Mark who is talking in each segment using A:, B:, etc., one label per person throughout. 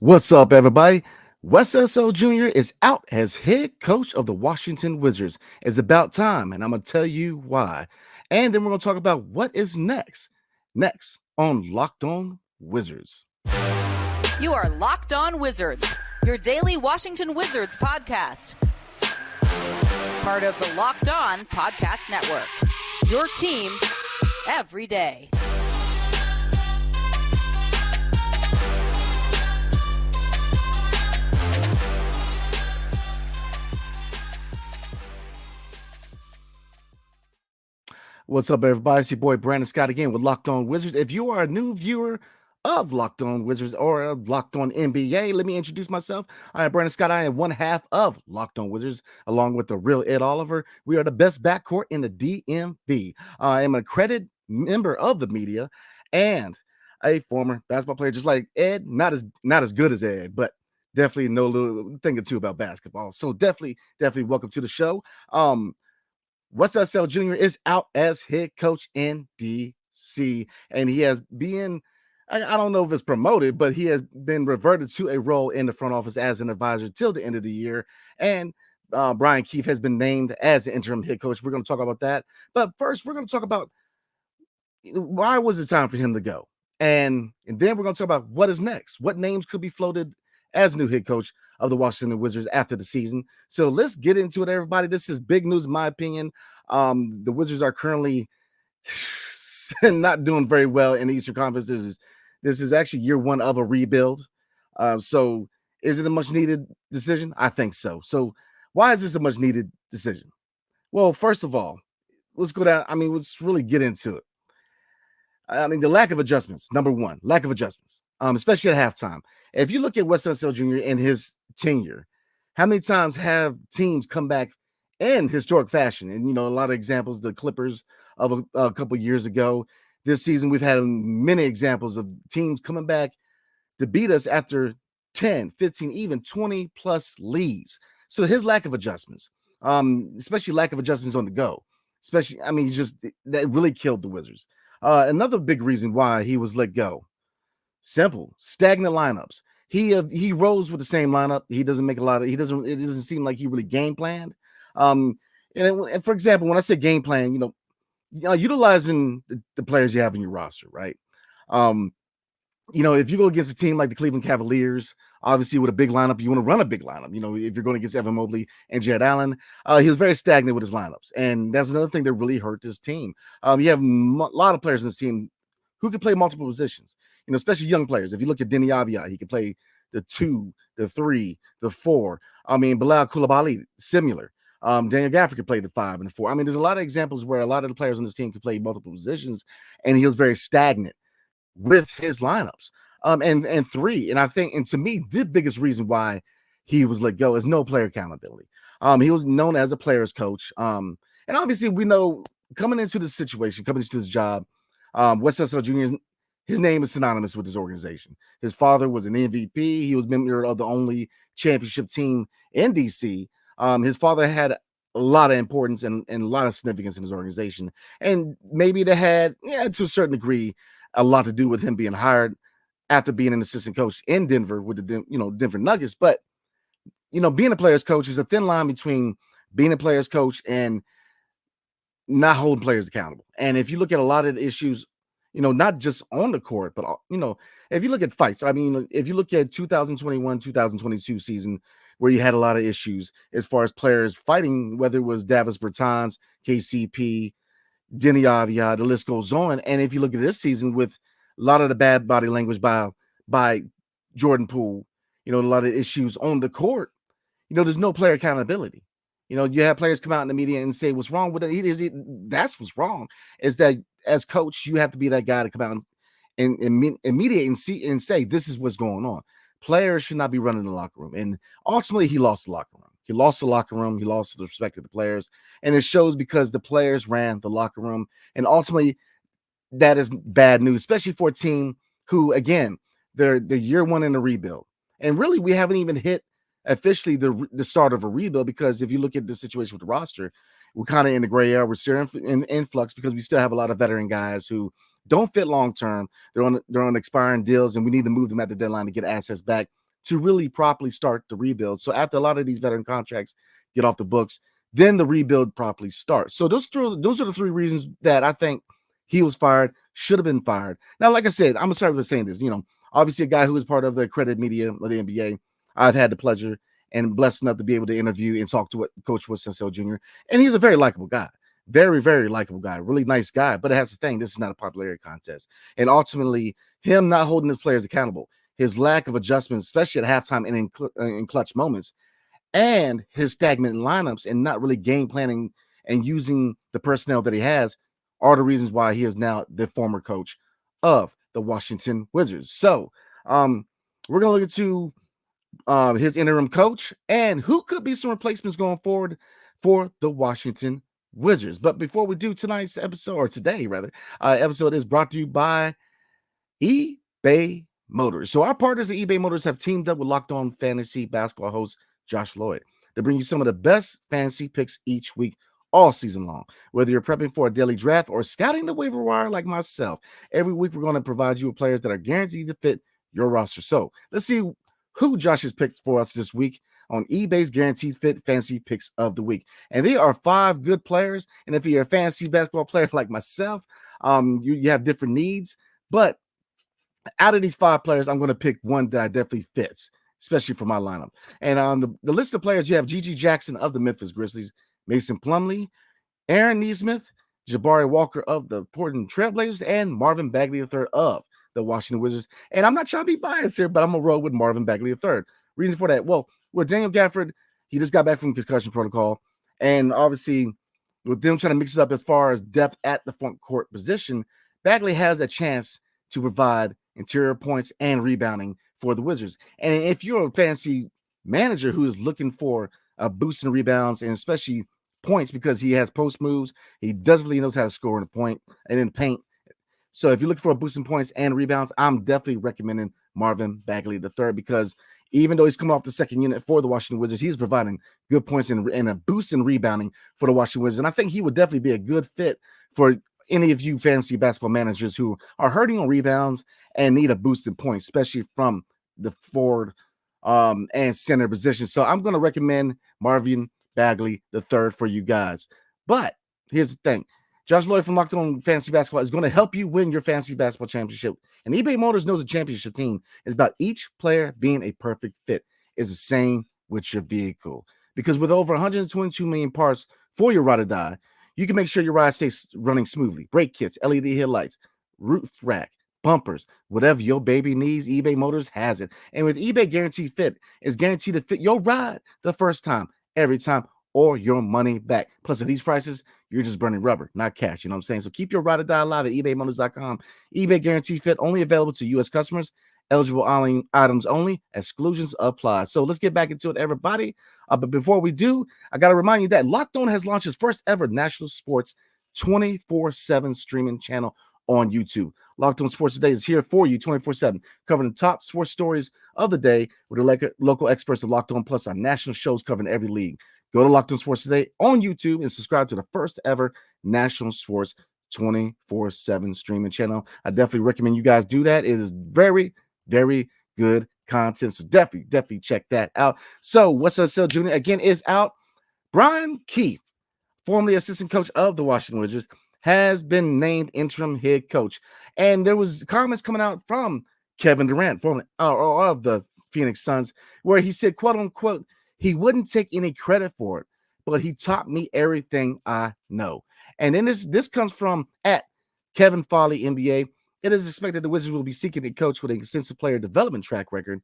A: What's up, everybody? Wes Unseld Jr. is out as head coach of the Washington Wizards. It's about time, and I'm going to tell you why. And then we're going to talk about what is next. Next on Locked On Wizards.
B: You are Locked On Wizards, your daily Washington Wizards podcast. Part of the Locked On Podcast Network. Your team every day.
A: What's up, everybody? It's your boy Brandon Scott again with Locked On Wizards. If you are a new viewer of Locked On Wizards or of Locked On NBA, let me introduce myself. I am Brandon Scott. I am one half of Locked On Wizards, along with the real Ed Oliver. We are the best backcourt in the DMV. I am an accredited member of the media and a former basketball player, just like Ed. Not as good as Ed, but definitely know a little thing or two about basketball. So definitely welcome to the show. Wes Unseld Jr. is out as head coach in DC, and he has been, I don't know if it's promoted, but he has been reverted to a role in the front office as an advisor till the end of the year. And Brian Keefe has been named as the interim head coach. We're going to talk about that. But first, we're going to talk about why was it time for him to go? And then we're going to talk about what is next. What names could be floated as new head coach of the Washington Wizards after the season. So let's get into it, everybody. This is big news, in my opinion. The Wizards are currently not doing very well in the Eastern Conference. This is actually year one of a rebuild. So is it a much needed decision? I think so. So why is this a much needed decision? Well, first of all, let's go down. Let's really get into it. The lack of adjustments, number one, lack of adjustments, especially at halftime. If you look at Wes Unseld Jr. and his tenure, how many times have teams come back in historic fashion? And, a lot of examples, the Clippers of a couple years ago. This season, we've had many examples of teams coming back to beat us after 10, 15, even 20 plus leads. So his lack of adjustments, especially lack of adjustments on the go, that really killed the Wizards. Another big reason why he was let go, simple, stagnant lineups. He rose with the same lineup. It doesn't seem like he really game planned. And for example, when I say game plan, utilizing the players you have in your roster, right? If you go against a team like the Cleveland Cavaliers, obviously with a big lineup, you want to run a big lineup. If you're going against Evan Mobley and Jared Allen, he was very stagnant with his lineups. And that's another thing that really hurt this team. You have a lot of players in this team who can play multiple positions, especially young players. If you look at Deni Avdija, he can play the 2, the 3, the 4. Bilal Coulibaly, similar. Daniel Gafford could play the 5 and the 4. There's a lot of examples where a lot of the players on this team could play multiple positions, and he was very stagnant with his lineups. And three, and I think, and to me, the biggest reason why he was let go is no player accountability. He was known as a player's coach. And obviously we know coming into this situation, coming into this job, Wes Unseld Jr. His name is synonymous with his organization. His father was an MVP. He was member of the only championship team in DC. His father had a lot of importance and a lot of significance in his organization. And maybe they had, to a certain degree, a lot to do with him being hired after being an assistant coach in Denver with the Denver Nuggets. But being a player's coach is a thin line between being a player's coach and not holding players accountable. And if you look at a lot of the issues, not just on the court, but if you look at fights, if you look at 2021, 2022 season, where you had a lot of issues as far as players fighting, whether it was Davis Bertans, KCP, Deni Avdija, the list goes on. And if you look at this season with a lot of the bad body language by Jordan Poole, a lot of issues on the court, there's no player accountability. You have players come out in the media and say what's wrong with it. That's what's wrong, is that as coach, you have to be that guy to come out and mediate and say this is what's going on. Players should not be running the locker room. And ultimately, he lost the locker room. He lost the locker room. He lost the respect of the players. And it shows because the players ran the locker room. And ultimately, that is bad news, especially for a team who, again, they're year one in the rebuild. And really, we haven't even hit officially the start of a rebuild, because if you look at the situation with the roster, we're kind of in the gray area. We're still in influx because we still have a lot of veteran guys who don't fit long term. They're on expiring deals, and we need to move them at the deadline to get assets back to really properly start the rebuild. So after a lot of these veteran contracts get off the books, then the rebuild properly starts. So those are the three reasons that I think he was fired, should have been fired. Now, like I said, I'm sorry for saying this. Obviously a guy who is part of the accredited media of the NBA. I've had the pleasure and blessed enough to be able to interview and talk to Coach Wes Unseld Jr. And he's a very likable guy. Very, very likable guy. Really nice guy. But it has to thing, this is not a popularity contest. And ultimately, him not holding his players accountable, his lack of adjustment, especially at halftime and in clutch moments, and his stagnant lineups and not really game planning and using the personnel that he has are the reasons why he is now the former coach of the Washington Wizards. So we're going to look into his interim coach and who could be some replacements going forward for the Washington Wizards. But before we do tonight's episode, or today rather, episode is brought to you by eBay Motors. So our partners at eBay Motors have teamed up with Locked On Fantasy Basketball host Josh Lloyd to bring you some of the best fantasy picks each week, all season long. Whether you're prepping for a daily draft or scouting the waiver wire like myself, every week we're going to provide you with players that are guaranteed to fit your roster. So let's see who Josh has picked for us this week on eBay's Guaranteed Fit Fantasy Picks of the Week. And they are 5 good players. And if you're a fantasy basketball player like myself, you have different needs. But out of these 5 players, I'm going to pick one that definitely fits, especially for my lineup. And on the list of players, you have G.G. Jackson of the Memphis Grizzlies, Mason Plumlee, Aaron Nesmith, Jabari Walker of the Portland Trailblazers, and Marvin Bagley III of the Washington Wizards. And I'm not trying to be biased here, but I'm going to roll with Marvin Bagley III. Reason for that, well, with Daniel Gafford, he just got back from concussion protocol. And obviously, with them trying to mix it up as far as depth at the front court position, Bagley has a chance to provide interior points and rebounding for the Wizards. And if you're a fantasy manager who is looking for a boost in rebounds and especially points because he has post moves, he definitely knows how to score in the point and in the paint. So if you're looking for a boost in points and rebounds, I'm definitely recommending Marvin Bagley III because even though he's coming off the second unit for the Washington Wizards, he's providing good points and a boost in rebounding for the Washington Wizards. And I think he would definitely be a good fit for any of you fantasy basketball managers who are hurting on rebounds and need a boost in points, especially from the forward and center position. So I'm going to recommend Marvin Bagley III for you guys. But here's the thing. Josh Lloyd from Locked On Fantasy Basketball is going to help you win your fantasy basketball championship. And eBay Motors knows a championship team is about each player being a perfect fit. It's the same with your vehicle. Because with over 122 million parts for your ride or die, you can make sure your ride stays running smoothly. Brake kits, LED headlights, roof rack, bumpers, whatever your baby needs, eBay Motors has it. And with eBay Guaranteed Fit, it's guaranteed to fit your ride the first time, every time, or your money back. Plus, at these prices, you're just burning rubber, not cash. You know what I'm saying? So keep your ride or die alive at ebaymotors.com. eBay Guaranteed Fit only available to U.S. customers. Eligible items only. Exclusions apply. So let's get back into it, everybody. But before we do, I got to remind you that Locked On has launched its first ever national sports 24/7 streaming channel on YouTube. Locked On Sports Today is here for you 24/7, covering the top sports stories of the day with the local experts of Locked On, plus our national shows covering every league. Go to Locked On Sports Today on YouTube and subscribe to the first ever national sports 24/7 streaming channel. I definitely recommend you guys do that. It is very, very good content. So definitely check that out. So Wes Unseld Jr. again is out. Brian Keefe, formerly assistant coach of the Washington Wizards, has been named interim head coach. And there was comments coming out from Kevin Durant, formerly of the Phoenix Suns, where he said, quote unquote, he wouldn't take any credit for it, but he taught me everything I know. And then this comes from at Kevin Foley, NBA. It is expected the Wizards will be seeking a coach with an extensive player development track record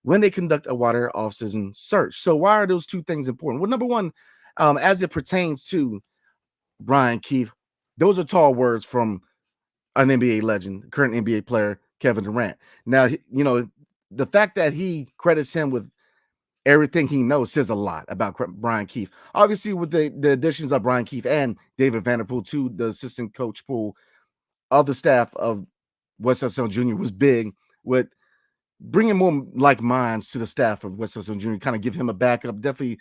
A: when they conduct a wider offseason search. So why are those two things important? Well, number one, as it pertains to Brian Keefe, those are tall words from an NBA legend, current NBA player, Kevin Durant. Now, the fact that he credits him with everything he knows says a lot about Brian Keefe. Obviously, with the additions of Brian Keefe and David Vanderpool to the assistant coach pool of the staff of Wes Unseld Jr. was big with bringing more like minds to the staff of Wes Unseld Jr., kind of give him a backup, definitely,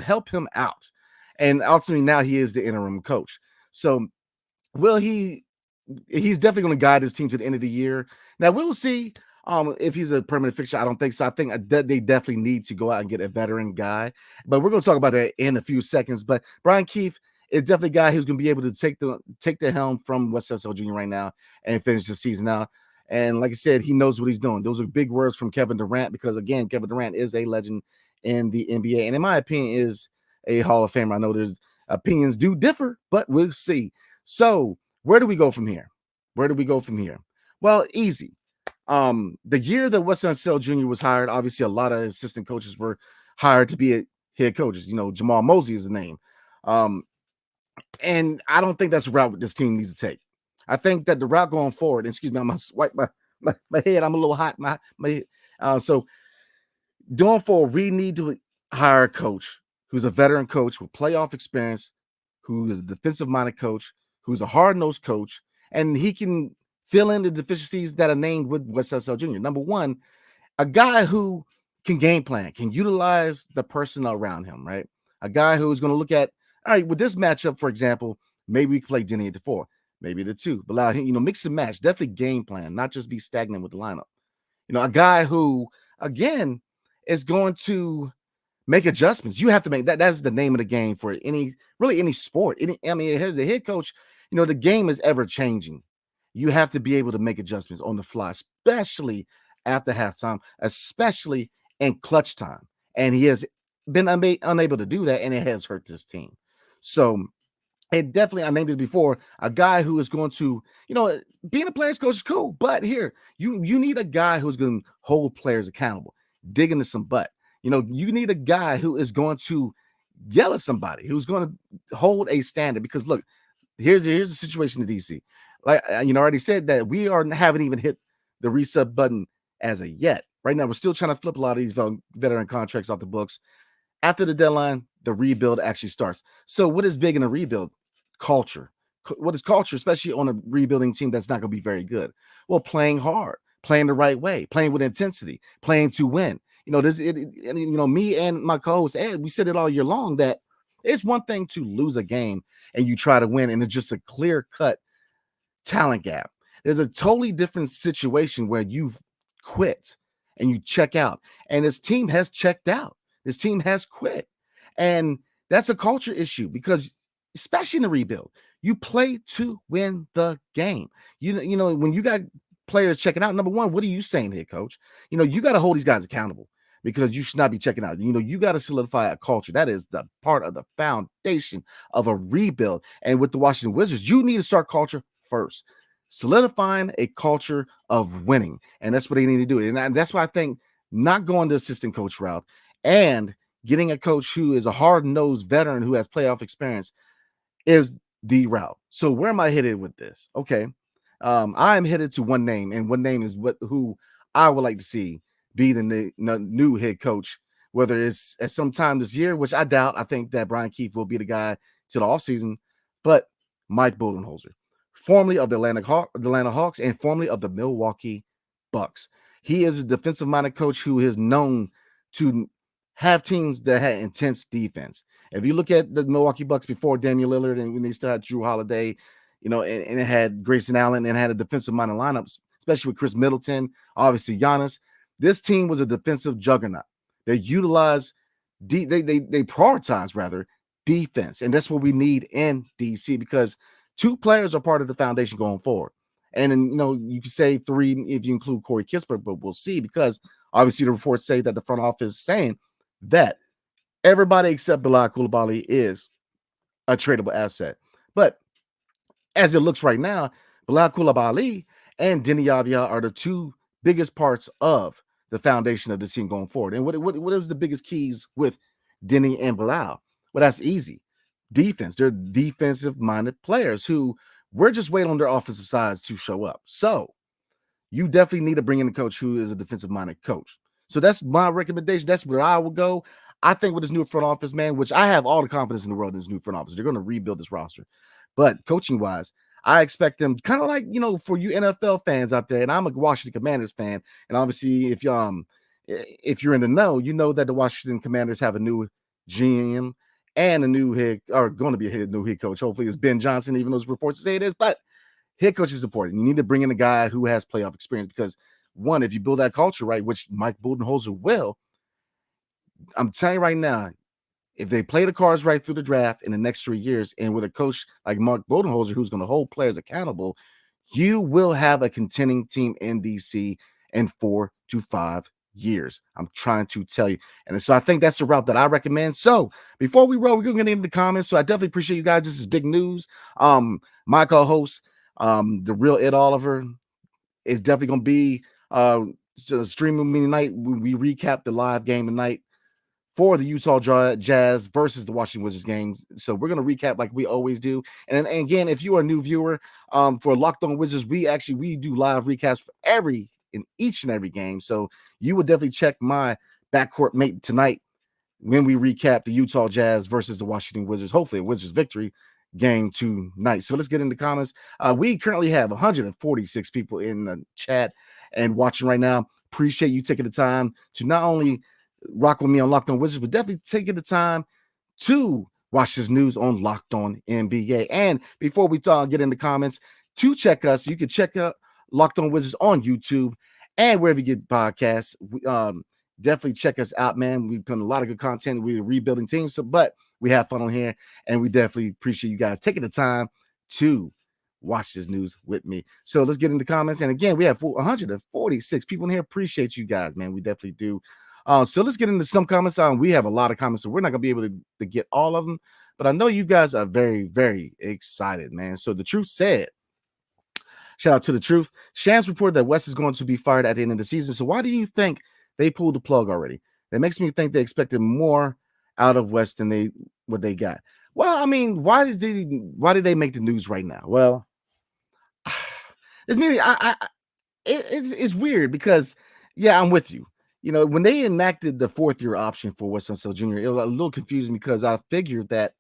A: help him out. And ultimately, now he is the interim coach. So, he's definitely going to guide his team to the end of the year. Now, we'll see. If he's a permanent fixture, I don't think so. I think that they definitely need to go out and get a veteran guy. But we're going to talk about that in a few seconds. But Brian Keefe is definitely a guy who's going to be able to take the helm from Wes Unseld Jr. right now and finish the season out. And like I said, he knows what he's doing. Those are big words from Kevin Durant because, again, Kevin Durant is a legend in the NBA. And in my opinion, is a Hall of Famer. I know there's opinions do differ, but we'll see. So where do we go from here? Where do we go from here? Well, easy. The year that Wes Unseld Jr. was hired, obviously a lot of assistant coaches were hired to be head coaches. Jamal Mosley is the name. And I don't think that's the route this team needs to take. I think that the route going forward, excuse me, I'm gonna swipe my head. I'm a little hot. So going forward, we need to hire a coach who's a veteran coach with playoff experience, who is a defensive-minded coach, who's a hard-nosed coach, and he can fill in the deficiencies that are named with Wes Unseld Jr. Number one, a guy who can game plan, can utilize the personnel around him, right? A guy who's going to look at, all right, with this matchup, for example, maybe we can play Deni at the 4, maybe the 2, but allow him, mix and match, definitely game plan, not just be stagnant with the lineup. A guy who, again, is going to make adjustments. You have to make that. That's the name of the game for any sport. As the head coach, the game is ever changing. You have to be able to make adjustments on the fly, especially after halftime, especially in clutch time. And he has been unable to do that, and it has hurt this team. So it definitely, I named it before, a guy who is going to, being a player's coach is cool, but here, you need a guy who's going to hold players accountable, dig into some butt. You need a guy who is going to yell at somebody, who's going to hold a standard. Because look, here's the situation in DC. Like I already said that we haven't even hit the reset button as of yet. Right now, we're still trying to flip a lot of these veteran contracts off the books. After the deadline, the rebuild actually starts. So what is big in a rebuild? Culture. What is culture, especially on a rebuilding team that's not going to be very good? Well, playing hard, playing the right way, playing with intensity, playing to win. Me and my co-host Ed, we said it all year long that it's one thing to lose a game and you try to win, and it's just a clear-cut talent gap. There's a totally different situation where you've quit and you check out, and this team has checked out. This team has quit, and that's a culture issue because, especially in the rebuild, you play to win the game. When you got players checking out, number one, what are you saying, head coach? You got to hold these guys accountable, because you should not be checking out. You got to solidify a culture. That is the part of the foundation of a rebuild. And with the Washington Wizards, you need to start culture first, solidifying a culture of winning. And that's what they need to do. And that's why I think not going the assistant coach route and getting a coach who is a hard-nosed veteran who has playoff experience is the route. So where am I headed with this? Okay. I am headed to one name, and one name is who I would like to see be the new head coach, whether it's at some time this year, which I doubt. I think that Brian Keefe will be the guy to the offseason, but Mike Budenholzer, formerly of the Atlanta Hawks and formerly of the Milwaukee Bucks. He is a defensive-minded coach who is known to have teams that had intense defense. If you look at the Milwaukee Bucks before Damian Lillard and when they still had Drew Holiday, and it had Grayson Allen and had a defensive-minded lineups, especially with Chris Middleton, obviously Giannis. This team was a defensive juggernaut. They utilized, they prioritize rather defense, and that's what we need in DC, because two players are part of the foundation going forward. And then, you can say three if you include Corey Kispert, but we'll see, because obviously the reports say that the front office is saying that everybody except Bilal Coulibaly is a tradable asset. But as it looks right now, Bilal Coulibaly and Deni Avdija are the two biggest parts of the foundation of the team going forward. And what is the biggest keys with Deni and Bilal? Well, that's easy. Defense. They're defensive-minded players who we're just waiting on their offensive sides to show up. So you definitely need to bring in a coach who is a defensive-minded coach. So that's my recommendation. That's where I would go. I think with this new front office, man, which I have all the confidence in the world in this new front office, they're going to rebuild this roster. But coaching-wise, I expect them kind of like, for you NFL fans out there, and I'm a Washington Commanders fan, and obviously if you're in the know, you know that the Washington Commanders have a new GM and a new going to be a new head coach. Hopefully it's Ben Johnson, even those reports say it is, but head coach is important. You need to bring in a guy who has playoff experience, because one, if you build that culture right, which Mike Budenholzer will, I'm telling you right now, if they play the cards right through the draft in the next 3 years, and with a coach like Mark Budenholzer who's going to hold players accountable, you will have a contending team in DC in 4 to 5 years. I'm trying to tell you. And so I think that's the route that I recommend. So before we roll, we're going to get into the comments. So I definitely appreciate you guys. This is big news. My co-host, the real Ed Oliver, is definitely going to be streaming me tonight. We recap the live game tonight for the Utah Jazz versus the Washington Wizards games. So we're going to recap like we always do. And again, if you are a new viewer for Locked On Wizards, we do live recaps for each and every game. So you would definitely check my backcourt mate tonight when we recap the Utah Jazz versus the Washington Wizards. Hopefully a Wizards victory game tonight. So let's get into comments. We currently have 146 people in the chat and watching right now. Appreciate you taking the time to not only rock with me on Locked On Wizards, but definitely taking the time to watch this news on Locked On NBA. And before we get into comments, to check us, you can check out Locked On Wizards on YouTube and wherever you get podcasts. Definitely check us out, man. We've done a lot of good content. We're rebuilding teams, but we have fun on here, and we definitely appreciate you guys taking the time to watch this news with me. So let's get into comments. And again, we have 146 people in here. Appreciate you guys, man. We definitely do. So let's get into some comments. We have a lot of comments, so we're not going to be able to get all of them. But I know you guys are very, very excited, man. So the truth said, shout out to the truth. Shams reported that Wes is going to be fired at the end of the season. So why do you think they pulled the plug already? That makes me think they expected more out of Wes than what they got. Well, I mean, why did they make the news right now? Well, it's weird because, yeah, I'm with you. You know, when they enacted the 4th-year option for Wes Unseld Jr., it was a little confusing because I figured that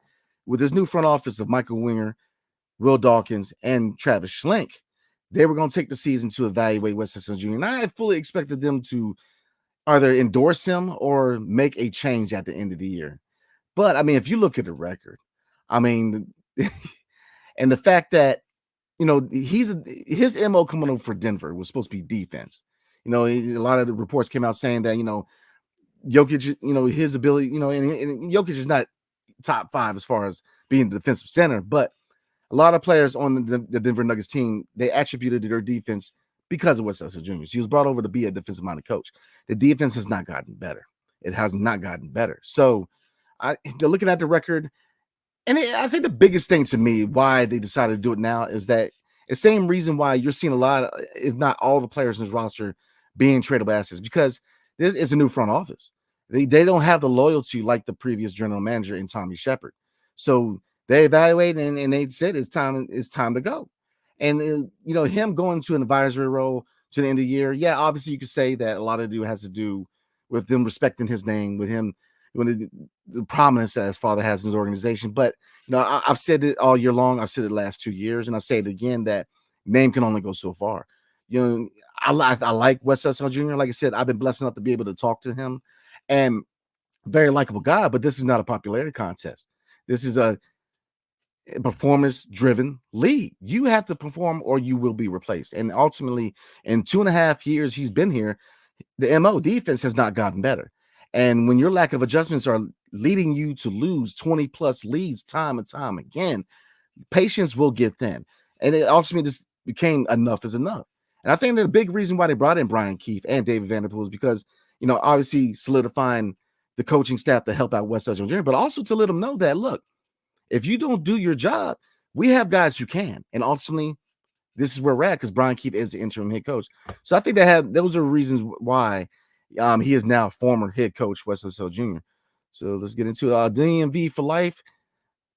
A: with this new front office of Michael Winger, Will Dawkins, and Travis Schlenk, they were going to take the season to evaluate Wes Unseld Jr. And I fully expected them to either endorse him or make a change at the end of the year. But, I mean, if you look at the record, I mean, and the fact that, you know, his MO coming over for Denver was supposed to be defense. You know, a lot of the reports came out saying that, you know, Jokic, you know, his ability, you know, and Jokic is not top 5 as far as being the defensive center, but a lot of players on the Denver Nuggets team, they attributed their defense because of Wes Unseld Jr. He was brought over to be a defensive-minded coach. The defense has not gotten better. It has not gotten better. So they're looking at the record, and I think the biggest thing to me why they decided to do it now is that the same reason why you're seeing a lot, if not all, the players in this roster being tradable assets, because this is a new front office. They don't have the loyalty like the previous general manager in Tommy Shepard. So they evaluated and they said it's time to go. And you know, him going to an advisory role to the end of the year, yeah, obviously you could say that a lot of it has to do with them respecting his name, with him, when the prominence that his father has in his organization. But you know, I've said it all year long. I've said it the last 2 years, and I say it again that name can only go so far. You know, I like Wes Unseld Jr. Like I said, I've been blessed enough to be able to talk to him, and very likable guy. But this is not a popularity contest. This is a performance-driven league. You have to perform, or you will be replaced. And ultimately, in 2.5 years he's been here, the MO defense has not gotten better. And when your lack of adjustments are leading you to lose 20+ leads time and time again, patience will get thin. And it ultimately just became enough is enough. And I think the big reason why they brought in Brian Keefe and David Vanderpool is because, you know, obviously solidifying the coaching staff to help out Wes Unseld Jr., but also to let them know that, look, if you don't do your job, we have guys who can. And ultimately, this is where we're at because Brian Keefe is the interim head coach. So I think those are reasons why he is now former head coach Wes Unseld Jr. So let's get into DMV for life.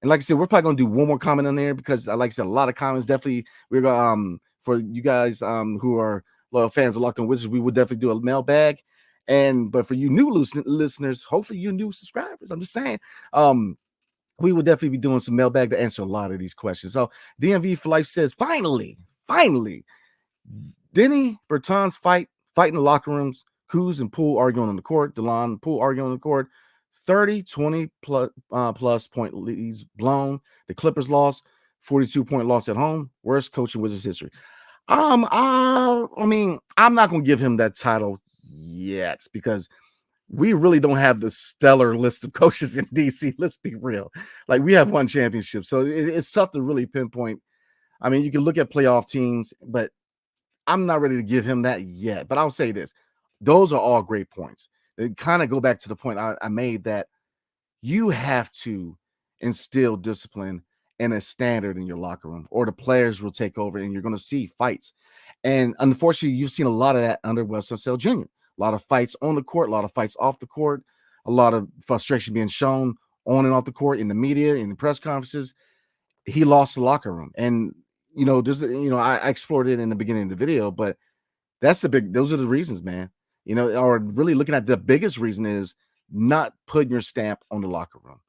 A: And like I said, we're probably gonna do one more comment on there because, like I said, a lot of comments. Definitely, we're gonna for you guys who are loyal fans of Locked On Wizards, we would definitely do a mailbag. But for you new listeners, hopefully you new subscribers, I'm just saying, we would definitely be doing some mailbag to answer a lot of these questions. So DMV for life says, finally, Deni Bertans fight in the locker rooms. Kuz and Poole arguing on the court. Delon Poole arguing on the court. 20 plus point leads blown. The Clippers lost. 42-point loss at home. Worst coach in Wizards history. I mean, I'm not gonna give him that title yet because we really don't have the stellar list of coaches in DC. Let's be real. Like we have one championship, so it's tough to really pinpoint. I mean, you can look at playoff teams, but I'm not ready to give him that yet. But I'll say this: those are all great points. They kind of go back to the point I made that you have to instill discipline and a standard in your locker room, or the players will take over, and you're going to see fights. And unfortunately, you've seen a lot of that under Wes Unseld Jr. A lot of fights on the court, a lot of fights off the court, a lot of frustration being shown on and off the court in the media, in the press conferences. He lost the locker room, and I explored it in the beginning of the video, but those are the reasons, man. Or really looking at the biggest reason is not putting your stamp on the locker room,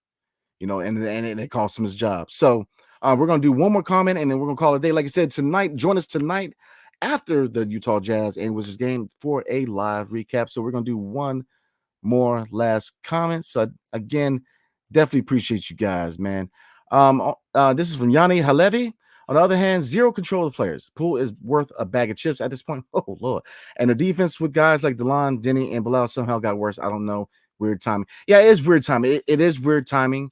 A: and it cost him his job. So we're going to do one more comment and then we're going to call it a day. Like I said, join us tonight after the Utah Jazz and Wizards game for a live recap. So we're going to do one more last comment. So again, definitely appreciate you guys, man. This is from Yanni Halevi. On the other hand, zero control of the players. Poole is worth a bag of chips at this point. Oh, Lord. And the defense with guys like Delon, Deni, and Bilal somehow got worse. I don't know. Weird timing. Yeah, it is weird timing. It is weird timing.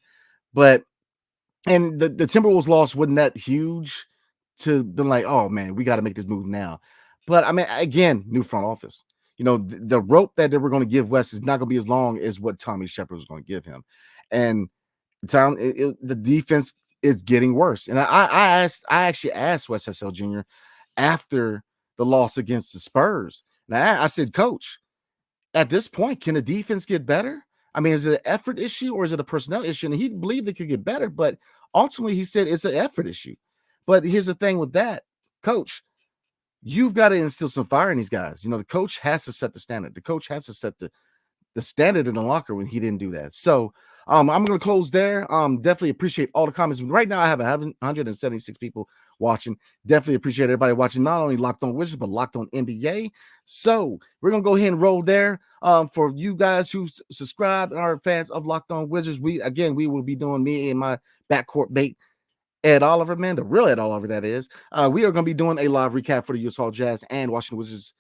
A: But, and the Timberwolves loss wasn't that huge to be like, oh, man, we got to make this move now. But, I mean, again, new front office. The rope that they were going to give Wes is not going to be as long as what Tommy Shepard was going to give him. And the defense is getting worse. And I actually asked Wes Unseld Jr. after the loss against the Spurs. Now I said, Coach, at this point, can the defense get better? I mean, is it an effort issue or is it a personnel issue? And he believed it could get better, but ultimately he said it's an effort issue. But here's the thing with that, Coach, you've got to instill some fire in these guys. The coach has to set the standard. The coach has to set the standard in the locker when he didn't do that. So I'm going to close there. Definitely appreciate all the comments. Right now I have 176 people watching. Definitely appreciate everybody watching, not only Locked On Wizards, but Locked On NBA. So we're going to go ahead and roll there. For you guys who subscribe and are fans of Locked On Wizards, we will be doing me and my backcourt bait Ed Oliver, man, the real Ed Oliver, that is. We are going to be doing a live recap for the Utah Jazz and Washington Wizards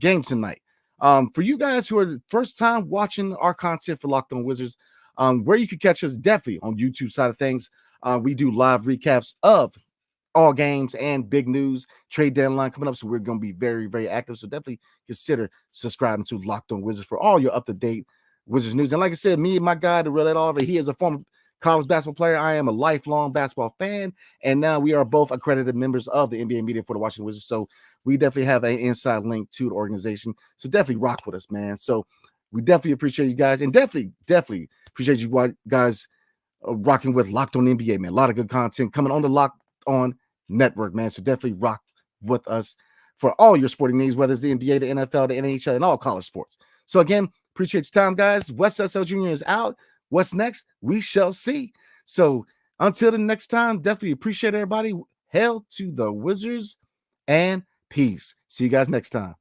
A: game tonight. For you guys who are the first time watching our content for Locked On Wizards, where you can catch us definitely on YouTube side of things. We do live recaps of all games and big news, trade deadline coming up. So we're going to be very, very active. So definitely consider subscribing to Locked On Wizards for all your up-to-date Wizards news. And like I said, me and my guy, the real Ed Oliver, he is a former college basketball player. I am a lifelong basketball fan. And now we are both accredited members of the NBA media for the Washington Wizards. So we definitely have an inside link to the organization. So definitely rock with us, man. So we definitely appreciate you guys. And definitely appreciate you guys rocking with Locked On NBA, man. A lot of good content coming on the Locked On Network, man. So definitely rock with us for all your sporting needs, whether it's the NBA, the NFL, the NHL, and all college sports. So again, appreciate your time, guys. Wes Unseld Jr. is out. What's next? We shall see. So until the next time, definitely appreciate everybody. Hail to the Wizards and peace. See you guys next time.